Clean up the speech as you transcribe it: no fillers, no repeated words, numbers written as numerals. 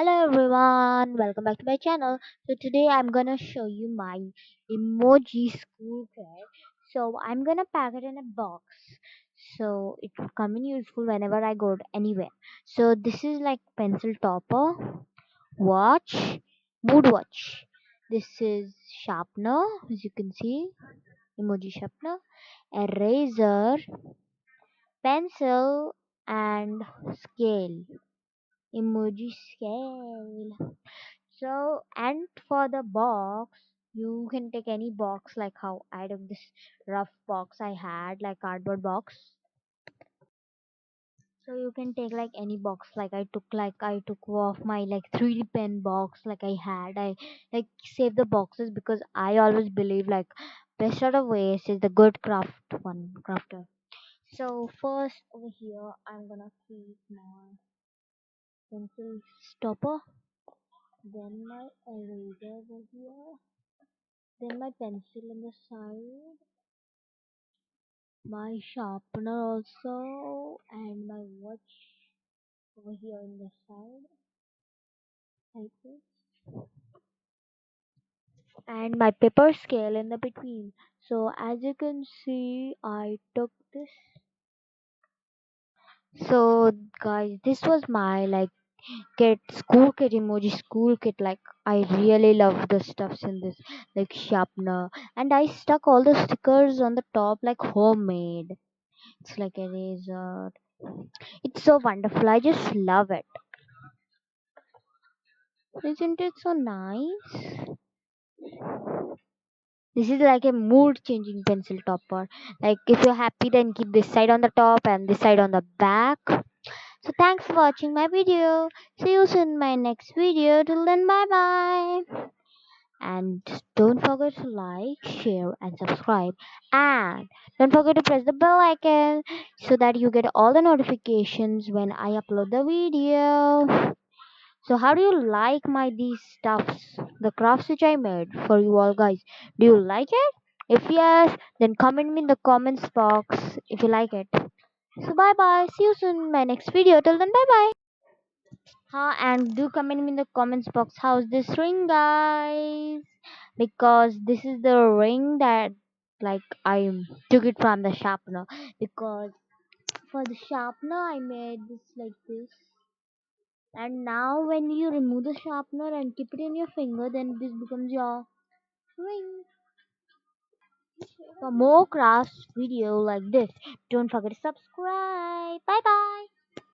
Hello everyone, welcome back to my channel. So today I'm gonna show you my emoji school kit. So I'm gonna pack it in a box so it will come in useful whenever I go anywhere. So this is like pencil topper, watch, mood watch. This is sharpener, as you can see, emoji sharpener, eraser, pencil, and scale. Emoji scale. So, and for the box, you can take any box like how I took this rough box I had, like cardboard box. So you can take like any box like I took off my like 3D pen box like I had. I like save the boxes because I always believe like best out of waste is the good crafter. So first over here I'm gonna keep my pencil stopper, then my eraser over here, then my pencil on the side, my sharpener also, and my watch over here on the side, like this, and my paper scale in the between. So as you can see, I took this. So guys, this was my like kit, school kit, emoji school kit. Like I really love the stuffs in this, like sharpener, and I stuck all the stickers on the top like homemade. It's like eraser. It's so wonderful. I just love it. Isn't it so nice? This is like a mood changing pencil topper. Like if you're happy, then keep this side on the top and this side on the back. So thanks for watching my video. See you soon in my next video. Till then, bye bye. And don't forget to like, share, and subscribe. And don't forget to press the bell icon so that you get all the notifications when I upload the video. So how do you like my these stuffs, the crafts which I made for you all guys? Do you like it? If yes, then comment me in the comments box if you like it. So bye bye. See you soon in my next video. Till then, bye bye. And do comment me in the comments box how's this ring, guys? Because this is the ring that like I took it from the sharpener. Because for the sharpener I made this like this, and now when you remove the sharpener and keep it in your finger, then this becomes your ring. For more crafts video like this, don't forget to subscribe. Bye bye.